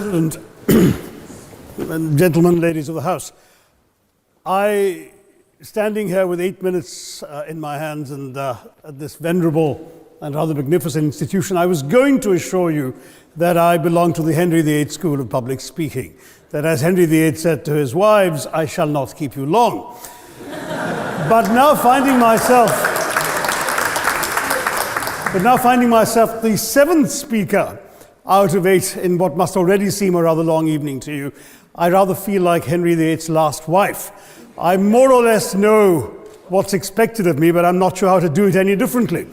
President, and gentlemen, ladies of the House, standing here with 8 minutes in my hands and at this venerable and rather magnificent institution, I was going to assure you that I belong to the Henry VIII School of Public Speaking, that as Henry VIII said to his wives, I shall not keep you long. But now finding myself the seventh speaker out of 8 in what must already seem a rather long evening to you, I rather feel like Henry VIII's last wife. I more or less know what's expected of me, but I'm not sure how to do it any differently.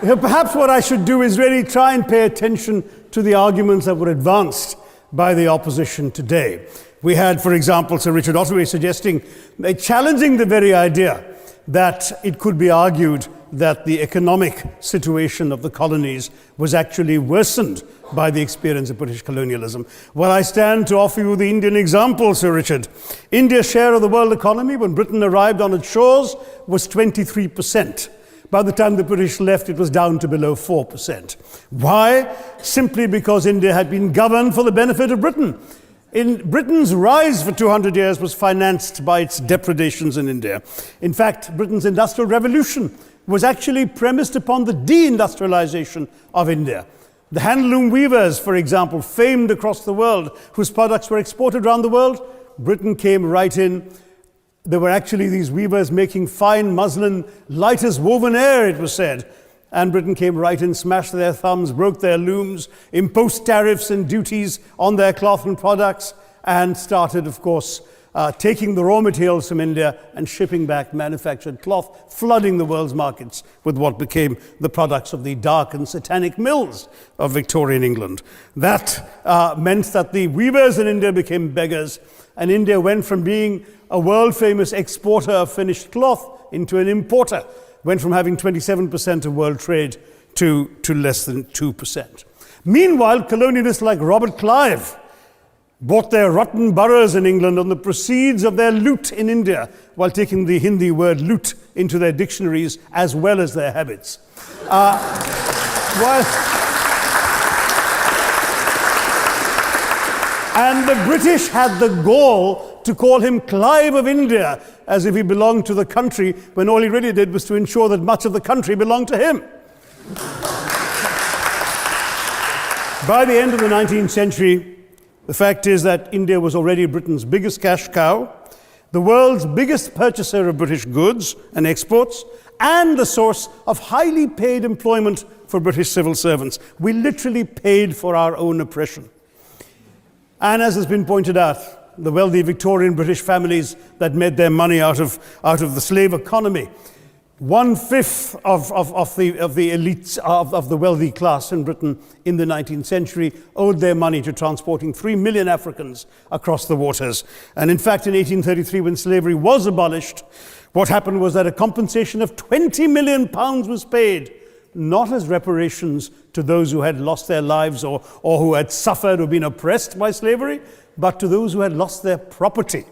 Perhaps what I should do is really try and pay attention to the arguments that were advanced by the opposition today. We had, for example, Sir Richard Ottaway challenging the very idea that it could be argued that the economic situation of the colonies was actually worsened by the experience of British colonialism. Well, I stand to offer you the Indian example, Sir Richard. India's share of the world economy when Britain arrived on its shores was 23%. By the time the British left, it was down to below 4%. Why? Simply because India had been governed for the benefit of Britain. Britain's rise for 200 years was financed by its depredations in India. In fact, Britain's industrial revolution was actually premised upon the deindustrialization of India. The handloom weavers, for example, famed across the world, whose products were exported around the world, Britain came right in. There were actually these weavers making fine muslin, light as woven air, it was said. And Britain came right in, smashed their thumbs, broke their looms, imposed tariffs and duties on their cloth and products, and started, of course, taking the raw materials from India and shipping back manufactured cloth, flooding the world's markets with what became the products of the dark and satanic mills of Victorian England. That meant that the weavers in India became beggars, and India went from being a world-famous exporter of finished cloth into an importer, went from having 27% of world trade to less than 2%. Meanwhile, colonialists like Robert Clive bought their rotten boroughs in England on the proceeds of their loot in India, while taking the Hindi word loot into their dictionaries as well as their habits. And the British had the gall to call him Clive of India, as if he belonged to the country, when all he really did was to ensure that much of the country belonged to him. By the end of the 19th century, the fact is that India was already Britain's biggest cash cow, the world's biggest purchaser of British goods and exports, and the source of highly paid employment for British civil servants. We literally paid for our own oppression. And as has been pointed out, the wealthy Victorian British families that made their money out of the slave economy, 1/5 of the elites of the wealthy class in Britain in the 19th century owed their money to transporting 3 million Africans across the waters. And in fact, in 1833, when slavery was abolished, what happened was that a compensation of £20 million was paid, not as reparations to those who had lost their lives or who had suffered or been oppressed by slavery, but to those who had lost their property.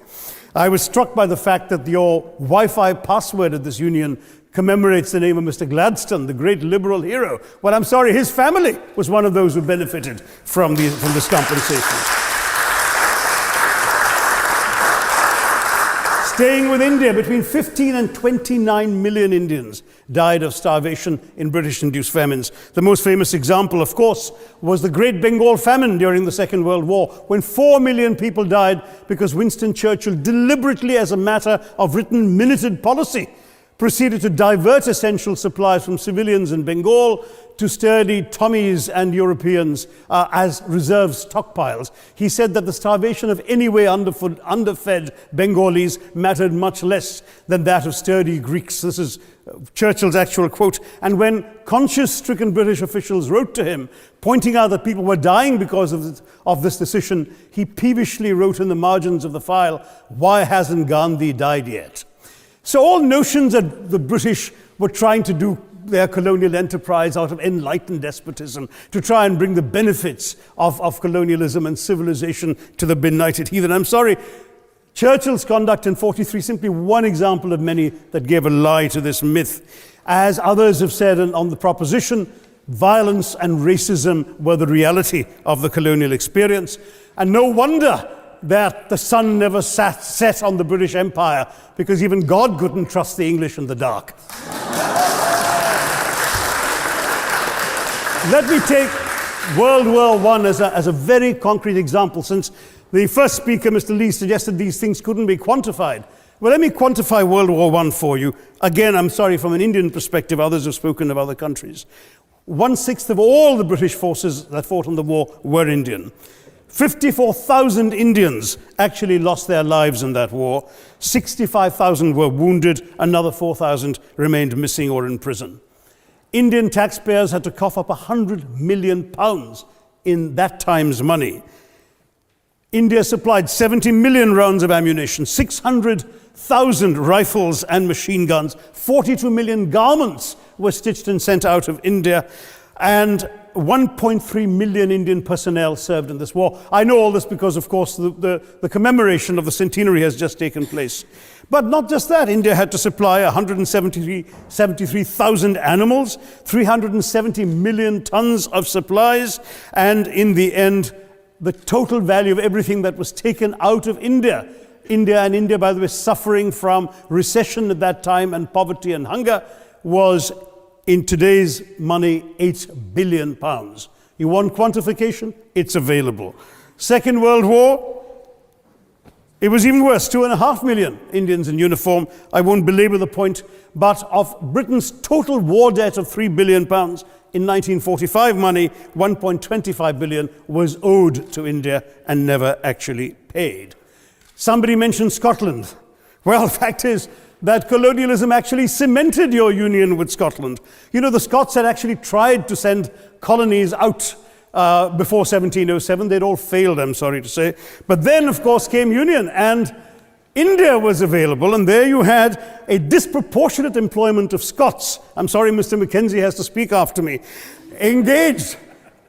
I was struck by the fact that your Wi-Fi password at this union commemorates the name of Mr. Gladstone, the great liberal hero. Well, I'm sorry, his family was one of those who benefited from this compensation. Staying with India, between 15 and 29 million Indians died of starvation in British-induced famines. The most famous example, of course, was the Great Bengal Famine during the Second World War, when 4 million people died because Winston Churchill, deliberately as a matter of written minuted policy, proceeded to divert essential supplies from civilians in Bengal to sturdy Tommies and Europeans as reserve stockpiles. He said that the starvation of anyway underfed Bengalis mattered much less than that of sturdy Greeks. This is Churchill's actual quote. And when conscience-stricken British officials wrote to him, pointing out that people were dying because of this decision, he peevishly wrote in the margins of the file, "Why hasn't Gandhi died yet?" So all notions that the British were trying to do their colonial enterprise out of enlightened despotism, to try and bring the benefits of colonialism and civilization to the benighted heathen. I'm sorry, Churchill's conduct in 43, simply one example of many that gave a lie to this myth. As others have said on the proposition, violence and racism were the reality of the colonial experience. And no wonder that the sun never set on the British Empire, because even God couldn't trust the English in the dark. Let me take World War I as a very concrete example, since the first speaker, Mr. Lee, suggested these things couldn't be quantified. Well, let me quantify World War I for you. Again, I'm sorry, from an Indian perspective, others have spoken of other countries. 1/6 of all the British forces that fought in the war were Indian. 54,000 Indians actually lost their lives in that war. 65,000 were wounded. Another 4,000 remained missing or in prison. Indian taxpayers had to cough up £100 million in that time's money. India supplied 70 million rounds of ammunition, 600,000 rifles and machine guns, 42 million garments were stitched and sent out of India, and 1.3 million Indian personnel served in this war. I know all this because, of course, the commemoration of the centenary has just taken place. But not just that, India had to supply 173,000 animals, 370 million tons of supplies, and in the end, the total value of everything that was taken out of India, India, by the way, suffering from recession at that time and poverty and hunger, was, in today's money, £8 billion. You want quantification? It's available. Second World War, it was even worse, 2.5 million Indians in uniform. I won't belabor the point, but of Britain's total war debt of £3 billion, in 1945 money, 1.25 billion was owed to India and never actually paid. Somebody mentioned Scotland. Well, the fact is that colonialism actually cemented your union with Scotland. You know, the Scots had actually tried to send colonies out before 1707. They'd all failed, I'm sorry to say. But then, of course, came union, and India was available, and there you had a disproportionate employment of Scots. I'm sorry, Mr. Mackenzie has to speak after me. Engaged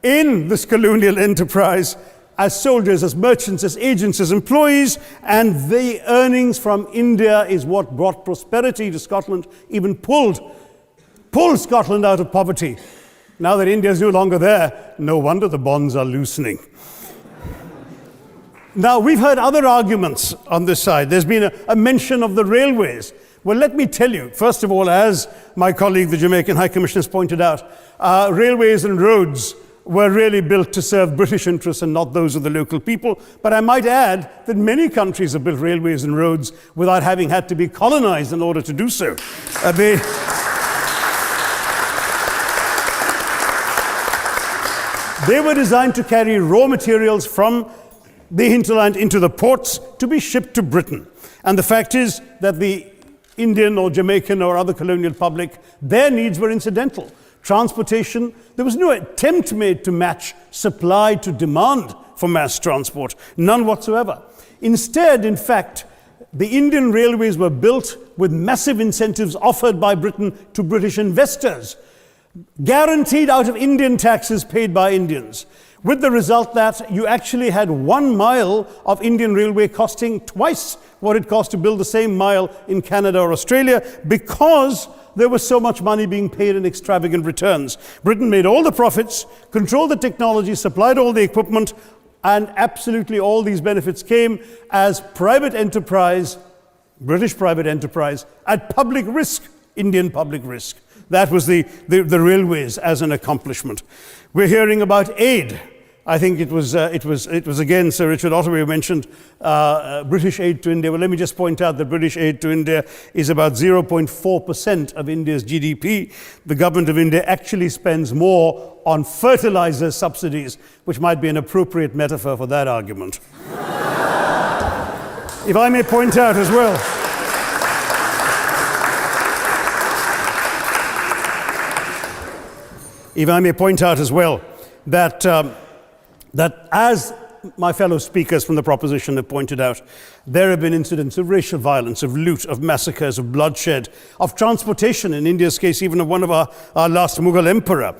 in this colonial enterprise as soldiers, as merchants, as agents, as employees, and the earnings from India is what brought prosperity to Scotland, even pulled Scotland out of poverty. Now that India is no longer there, no wonder the bonds are loosening. Now, we've heard other arguments on this side. There's been a mention of the railways. Well, let me tell you, first of all, as my colleague, the Jamaican High Commissioner, has pointed out, railways and roads were really built to serve British interests and not those of the local people. But I might add that many countries have built railways and roads without having had to be colonized in order to do so. They were designed to carry raw materials from the hinterland into the ports to be shipped to Britain. And the fact is that the Indian or Jamaican or other colonial public, their needs were incidental. Transportation, there was no attempt made to match supply to demand for mass transport, none whatsoever. Instead, in fact, the Indian railways were built with massive incentives offered by Britain to British investors, guaranteed out of Indian taxes paid by Indians, with the result that you actually had 1 mile of Indian railway costing twice what it cost to build the same mile in Canada or Australia, because there was so much money being paid in extravagant returns. Britain made all the profits, controlled the technology, supplied all the equipment, and absolutely all these benefits came as private enterprise, British private enterprise, at public risk, Indian public risk. That was the railways as an accomplishment. We're hearing about aid. I think it was again Sir Richard Ottaway who mentioned British aid to India. Well, let me just point out that British aid to India is about 0.4% of India's GDP. The government of India actually spends more on fertilizer subsidies, which might be an appropriate metaphor for that argument. If I may point out as well, that as my fellow speakers from the proposition have pointed out, there have been incidents of racial violence, of loot, of massacres, of bloodshed, of transportation, in India's case, even of one of our last Mughal emperor.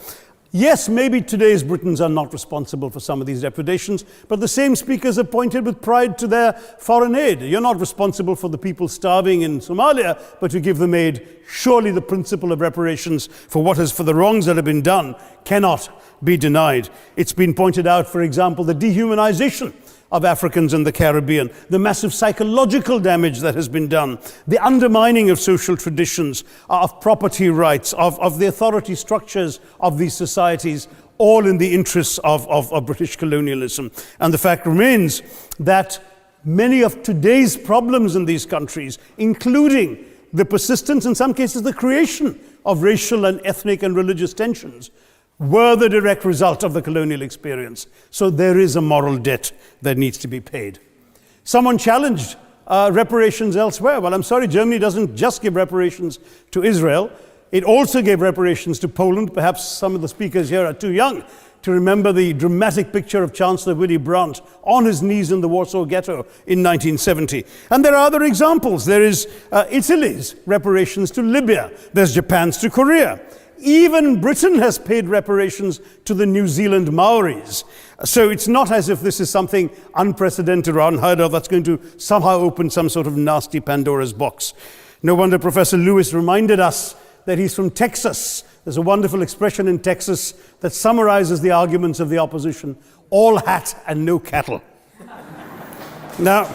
Yes, maybe today's Britons are not responsible for some of these depredations, but the same speakers have pointed with pride to their foreign aid. You're not responsible for the people starving in Somalia, but you give them aid. Surely the principle of reparations for the wrongs that have been done cannot be denied. It's been pointed out, for example, the dehumanization of Africans in the Caribbean, the massive psychological damage that has been done, the undermining of social traditions, of property rights, of the authority structures of these societies, all in the interests of British colonialism. And the fact remains that many of today's problems in these countries, including the persistence, in some cases the creation of racial and ethnic and religious tensions, were the direct result of the colonial experience. So there is a moral debt that needs to be paid. Someone challenged reparations elsewhere. Well, I'm sorry, Germany doesn't just give reparations to Israel. It also gave reparations to Poland. Perhaps some of the speakers here are too young to remember the dramatic picture of Chancellor Willy Brandt on his knees in the Warsaw Ghetto in 1970. And there are other examples. There is Italy's reparations to Libya. There's Japan's to Korea. Even Britain has paid reparations to the New Zealand Maoris. So it's not as if this is something unprecedented or unheard of that's going to somehow open some sort of nasty Pandora's box. No wonder Professor Lewis reminded us that he's from Texas. There's a wonderful expression in Texas that summarizes the arguments of the opposition: all hat and no cattle. Now,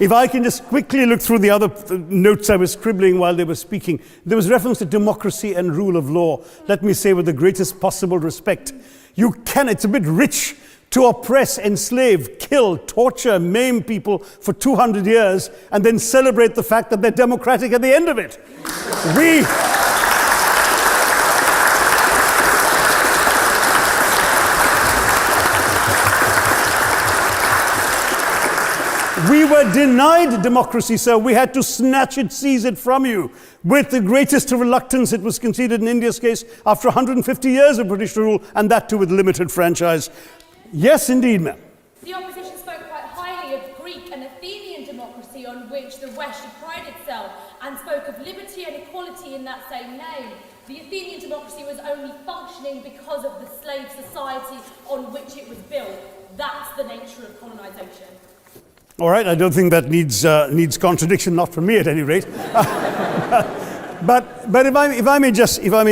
if I can just quickly look through the other notes I was scribbling while they were speaking, there was reference to democracy and rule of law. Let me say with the greatest possible respect, it's a bit rich to oppress, enslave, kill, torture, maim people for 200 years and then celebrate the fact that they're democratic at the end of it. We were denied democracy, sir. We had to snatch it, seize it from you. With the greatest reluctance, it was conceded in India's case after 150 years of British rule, and that too with limited franchise. Yes, indeed, ma'am. The opposition spoke quite highly of Greek and Athenian democracy on which the West should pride itself, and spoke of liberty and equality in that same name. The Athenian democracy was only functioning because of the slave society on which it was built. That's the nature of colonisation. All right, I don't think that needs contradiction, not from me at any rate. But if I may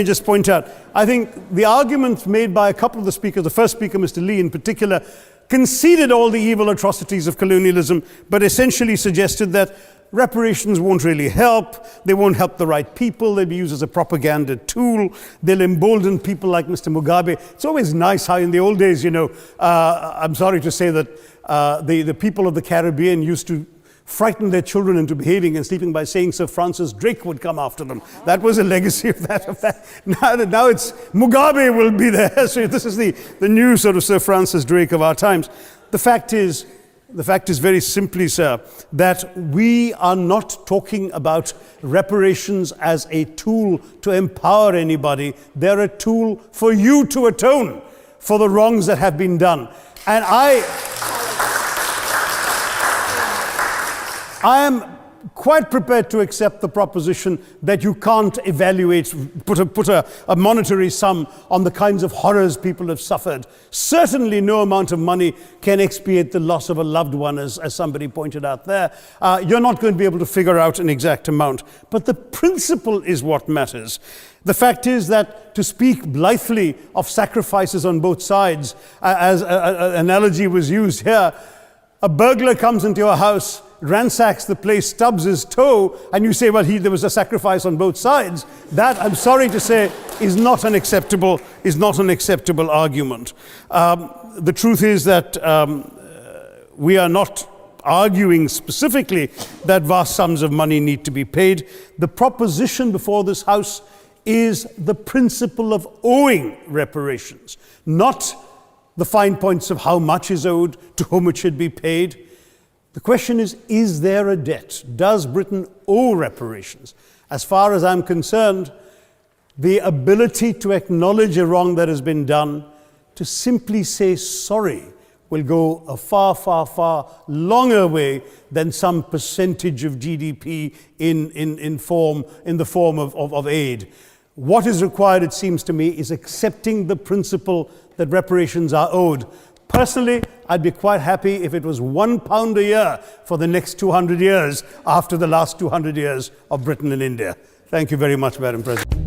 just point out, I think the argument made by a couple of the speakers, the first speaker, Mr. Lee in particular, conceded all the evil atrocities of colonialism, but essentially suggested that reparations won't really help. They won't help the right people. They'll be used as a propaganda tool. They'll embolden people like Mr. Mugabe. It's always nice how in the old days, I'm sorry to say that the people of the Caribbean used to frighten their children into behaving and sleeping by saying Sir Francis Drake would come after them. That was a legacy of that. Now it's Mugabe will be there. So this is the new sort of Sir Francis Drake of our times. The fact is very simply, sir, that we are not talking about reparations as a tool to empower anybody. They're a tool for you to atone for the wrongs that have been done. And I am quite prepared to accept the proposition that you can't put a monetary sum on the kinds of horrors people have suffered. Certainly no amount of money can expiate the loss of a loved one, as somebody pointed out there. You're not going to be able to figure out an exact amount. But the principle is what matters. The fact is that to speak blithely of sacrifices on both sides, as an analogy was used here, a burglar comes into your house, ransacks the place, stubs his toe, and you say, well, there was a sacrifice on both sides. That, I'm sorry to say, is not an acceptable argument. The truth is that we are not arguing specifically that vast sums of money need to be paid. The proposition before this House is the principle of owing reparations, not the fine points of how much is owed, to whom it should be paid. The question is there a debt? Does Britain owe reparations? As far as I'm concerned, the ability to acknowledge a wrong that has been done, to simply say sorry, will go a far, far, far longer way than some percentage of GDP in the form of aid. What is required, it seems to me, is accepting the principle that reparations are owed. Personally, I'd be quite happy if it was £1 a year for the next 200 years after the last 200 years of Britain and India. Thank you very much, Madam President.